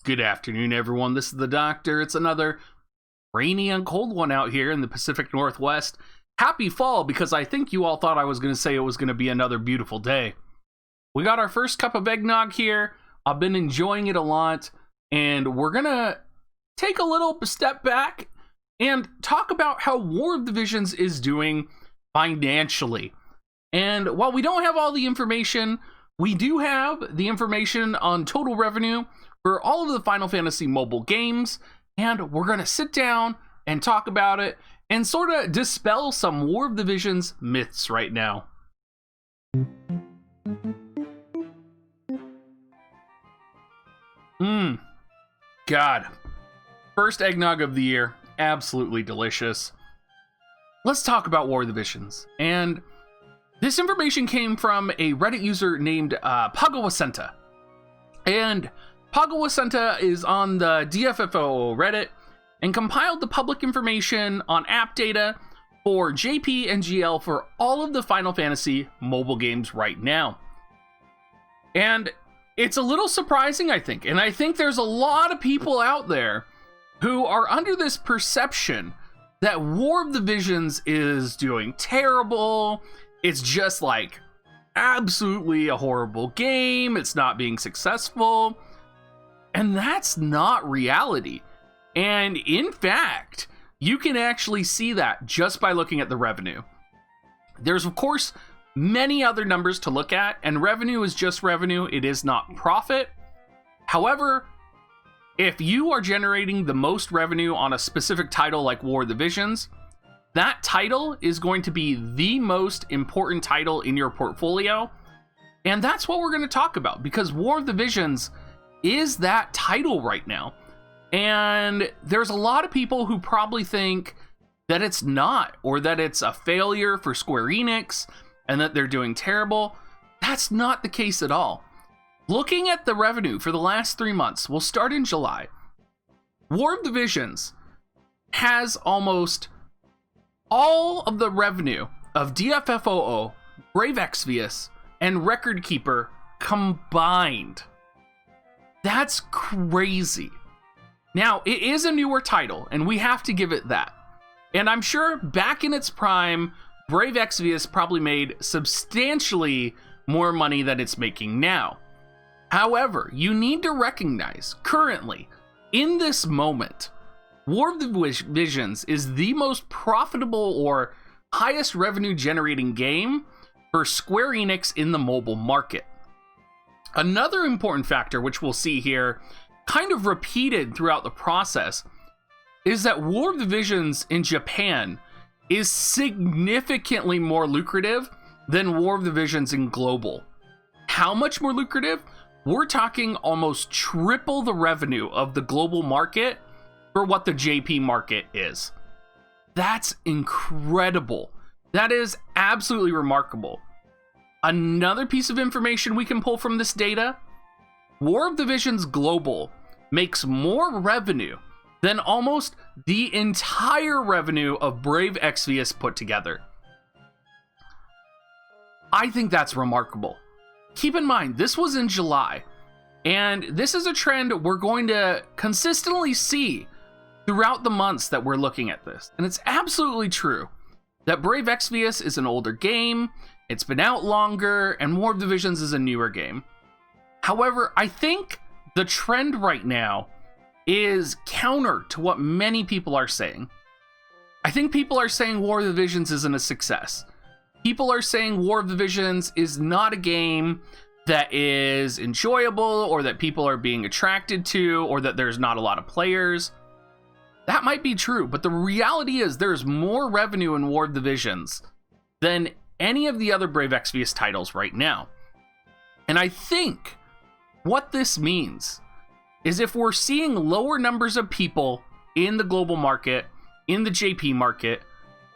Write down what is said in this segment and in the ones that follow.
Good afternoon, everyone. This is the Doctor. It's another rainy and cold one out here in the Pacific Northwest. Happy fall, because I think you all thought I was going to say it was going to be another beautiful day. We got our first cup of eggnog here. I've been enjoying it a lot, and we're going to take a little step back and talk about how War of the Visions is doing financially. And while we don't have all the information, we do have the information on total revenue for all of the Final Fantasy mobile games, and we're going to sit down and talk about it and sort of dispel some War of the Visions myths right now. God. First eggnog of the year. Absolutely delicious. Let's talk about War of the Visions. And this information came from a Reddit user named Pagawasenta. And Pagawasenta is on the DFFOO Reddit and compiled the public information on app data for JP and GL for all of the Final Fantasy mobile games right now. And it's a little surprising, I think. And I think there's a lot of people out there who are under this perception that War of the Visions is doing terrible. It's just like absolutely a horrible game. It's not being successful. And that's not reality. And in fact, you can actually see that just by looking at the revenue. There's, of course, many other numbers to look at, and revenue is just revenue. It is not profit. However, if you are generating the most revenue on a specific title like War of the Visions, that title is going to be the most important title in your portfolio. And that's what we're going to talk about, because War of the Visions is that title right now. And there's a lot of people who probably think that it's not, or that it's a failure for Square Enix and that they're doing terrible. That's not the case at all. Looking at the revenue for the last 3 months, we'll start in July. War of the Visions has almost all of the revenue of DFFOO, Brave Exvius, and Record Keeper combined. That's crazy. Now, it is a newer title, and we have to give it that. And I'm sure back in its prime, Brave Exvius probably made substantially more money than it's making now. However, you need to recognize, currently, in this moment, War of the Visions is the most profitable or highest revenue generating game for Square Enix in the mobile market. Another important factor, which we'll see here, kind of repeated throughout the process, is that War of the Visions in Japan is significantly more lucrative than War of the Visions in global. How much more lucrative? We're talking almost triple the revenue of the global market for what the JP market is. That's incredible. That is absolutely remarkable. Another piece of information we can pull from this data: War of the Visions Global makes more revenue than almost the entire revenue of Brave Exvius put together. I think that's remarkable. Keep in mind, this was in July, and this is a trend we're going to consistently see throughout the months that we're looking at this. And it's absolutely true that Brave Exvius is an older game, it's been out longer, and War of the Visions is a newer game. However, I think the trend right now is counter to what many people are saying. I think people are saying War of the Visions isn't a success. People are saying War of the Visions is not a game that is enjoyable, or that people are being attracted to, or that there's not a lot of players. That might be true, but the reality is there's more revenue in War of the Visions than any of the other Brave Exvius titles right now. And I think what this means is, if we're seeing lower numbers of people in the global market, in the JP market,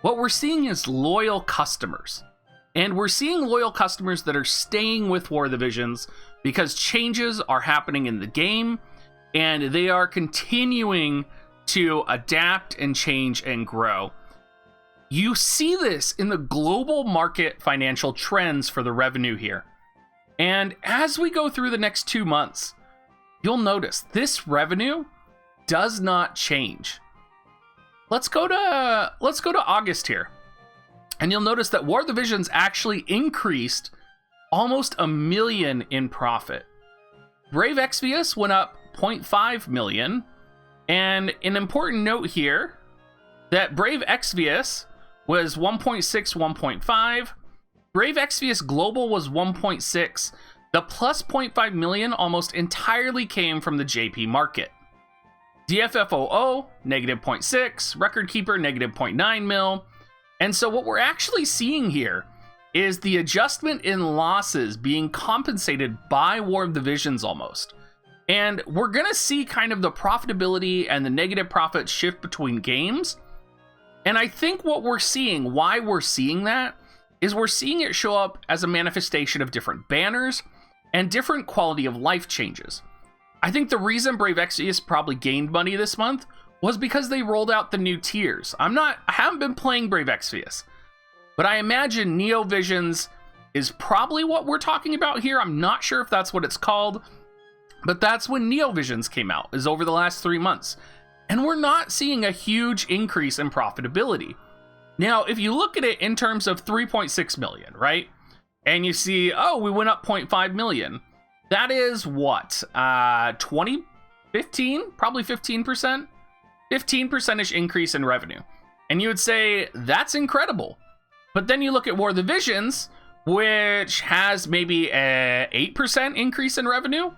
what we're seeing is loyal customers. And we're seeing loyal customers that are staying with War of the Visions because changes are happening in the game, and they are continuing to adapt and change and grow. You see this in the global market financial trends for the revenue here. And as we go through the next 2 months, you'll notice this revenue does not change. Let's go to August here. And you'll notice that War of the Visions actually increased almost $1 million in profit. Brave Exvius went up $0.5 million. And an important note here that Brave Exvius was 1.6, 1.5. Brave Exvius Global was 1.6. The plus 0.5 million almost entirely came from the JP market. DFFOO, negative 0.6. Record Keeper, negative 0.9 mil. And so what we're actually seeing here is the adjustment in losses being compensated by War of the Visions almost. And we're going to see kind of the profitability and the negative profit shift between games. And I think what we're seeing, why we're seeing that, is we're seeing it show up as a manifestation of different banners and different quality of life changes. I think the reason Brave Exvius probably gained money this month was because they rolled out the new tiers. I haven't been playing Brave Exvius, but I imagine Neo Visions is probably what we're talking about here. I'm not sure if that's what it's called, but that's when Neo Visions came out, is over the last 3 months. And we're not seeing a huge increase in profitability. Now, if you look at it in terms of 3.6 million, right? And you see, oh, we went up 0.5 million. That is what? 20? 15? Probably 15%? 15% increase in revenue. And you would say, that's incredible. But then you look at War of the Visions, which has maybe a 8% increase in revenue,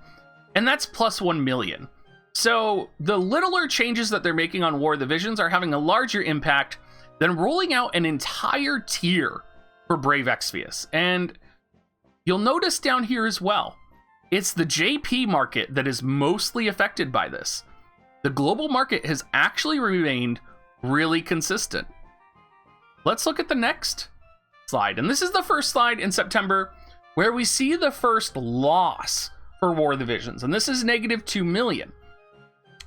and that's plus 1 million. So the littler changes that they're making on War of the Visions are having a larger impact than rolling out an entire tier for Brave Exvius. And you'll notice down here as well, it's the JP market that is mostly affected by this. The global market has actually remained really consistent. Let's look at the next slide. And this is the first slide in September where we see the first loss for War of the Visions. And this is negative 2 million.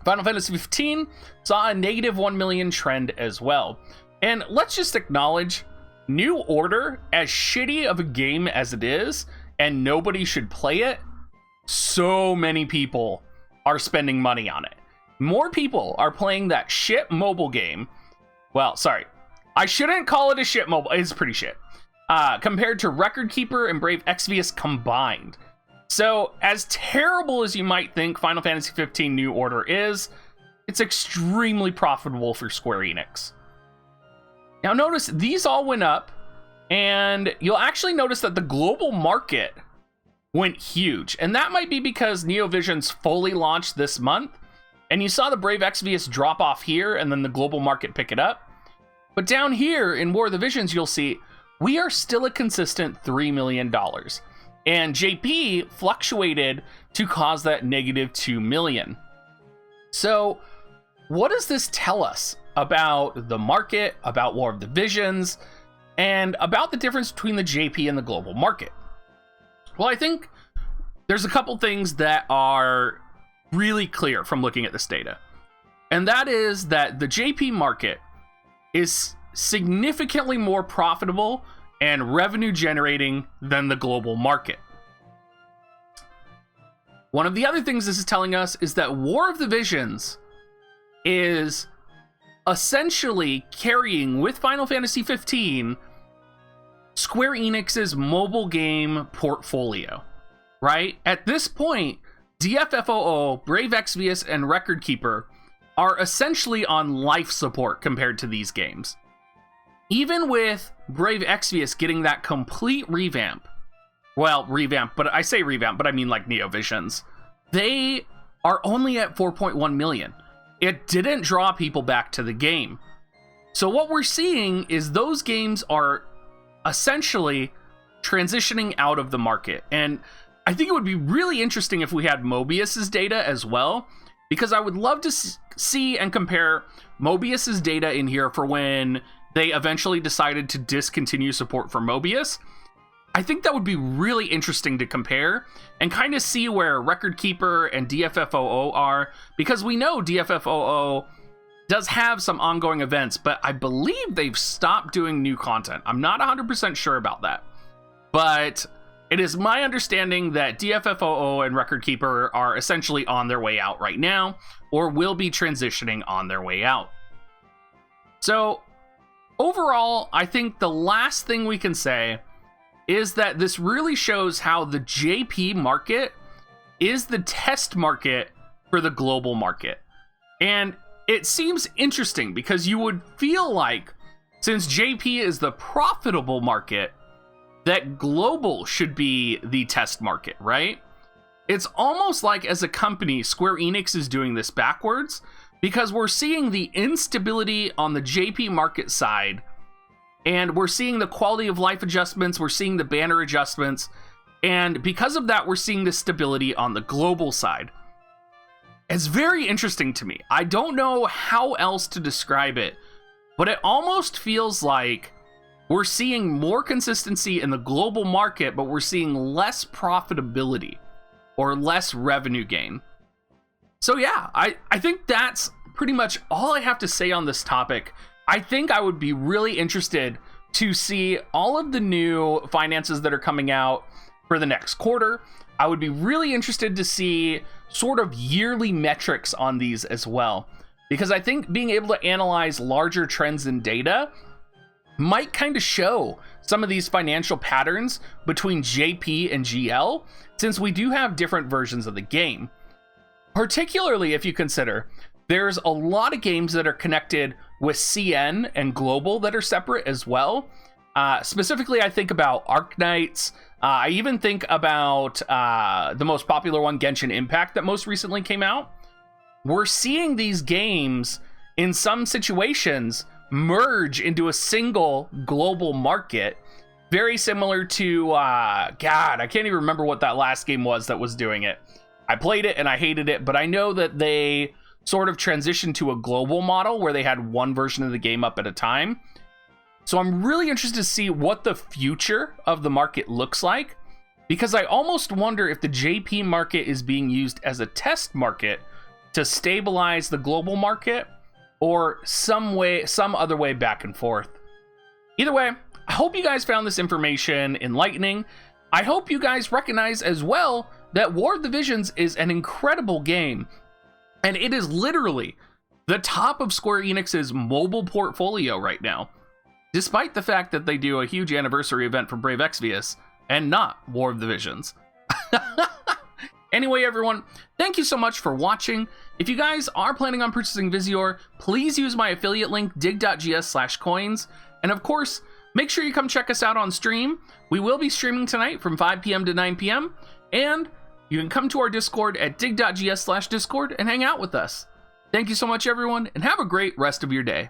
Final Fantasy 15 saw a negative 1 million trend as well. And let's just acknowledge, New Order, as shitty of a game as it is, and nobody should play it, so many people are spending money on it. More people are playing that shit mobile game. Well, sorry. I shouldn't call it a shit mobile. It's pretty shit. Compared to Record Keeper and Brave Exvius combined. So, as terrible as you might think Final Fantasy 15 New Order is, it's extremely profitable for Square Enix. Now notice, these all went up, and you'll actually notice that the global market went huge. And that might be because Neo Visions fully launched this month, and you saw the Brave Exvius drop off here, and then the global market pick it up. But down here in War of the Visions, you'll see, we are still a consistent $3 million. And JP fluctuated to cause that negative 2 million. So what does this tell us about the market, about War of the Visions, and about the difference between the JP and the global market? Well, I think there's a couple things that are really clear from looking at this data. And that is that the JP market is significantly more profitable and revenue generating than the global market. One of the other things this is telling us is that War of the Visions is essentially carrying, with Final Fantasy 15, Square Enix's mobile game portfolio, right? At this point, DFFOO, Brave Exvius, and Record Keeper are essentially on life support compared to these games. Even with Brave Exvius getting that complete revamp, well, revamp, but I say revamp, but I mean like Neo Visions, they are only at 4.1 million. It didn't draw people back to the game. So what we're seeing is those games are essentially transitioning out of the market. And I think it would be really interesting if we had Mobius's data as well, because I would love to see and compare Mobius's data in here for when they eventually decided to discontinue support for Mobius. I think that would be really interesting to compare and kind of see where Record Keeper and DFFOO are, because we know DFFOO does have some ongoing events, but I believe they've stopped doing new content. I'm not 100% sure about that. But It is my understanding that DFFOO and Record Keeper are essentially on their way out right now, or will be transitioning on their way out. So, overall, I think the last thing we can say is that this really shows how the JP market is the test market for the global market. And it seems interesting because you would feel like, since JP is the profitable market, that global should be the test market, right? It's almost like, as a company, Square Enix is doing this backwards, because we're seeing the instability on the JP market side, and we're seeing the quality of life adjustments, we're seeing the banner adjustments, and because of that, we're seeing the stability on the global side. It's very interesting to me. I don't know how else to describe it, but it almost feels like we're seeing more consistency in the global market, but we're seeing less profitability or less revenue gain. So yeah, I think that's pretty much all I have to say on this topic. I think I would be really interested to see all of the new finances that are coming out for the next quarter. I would be really interested to see sort of yearly metrics on these as well, because I think being able to analyze larger trends in data might kind of show some of these financial patterns between JP and GL, since we do have different versions of the game. Particularly if you consider there's a lot of games that are connected with CN and global that are separate as well. Specifically, I think about Arknights. I even think about the most popular one, Genshin Impact, that most recently came out. We're seeing these games in some situations merge into a single global market, very similar to God, I can't even remember what that last game was that was doing it. I played it and I hated it, but I know that they sort of transitioned to a global model where they had one version of the game up at a time. So I'm really interested to see what the future of the market looks like, because I almost wonder if the JP market is being used as a test market to stabilize the global market, or some other way back and forth. Either way, I hope you guys found this information enlightening. I hope you guys recognize as well that War of the Visions is an incredible game, and it is literally the top of Square Enix's mobile portfolio right now, despite the fact that they do a huge anniversary event for Brave Exvius and not War of the Visions. Anyway, everyone, thank you so much for watching. If you guys are planning on purchasing Visior, please use my affiliate link, dig.gs/coins. And of course, make sure you come check us out on stream. We will be streaming tonight from 5 p.m. to 9 p.m. And you can come to our Discord at dig.gs/discord and hang out with us. Thank you so much, everyone, and have a great rest of your day.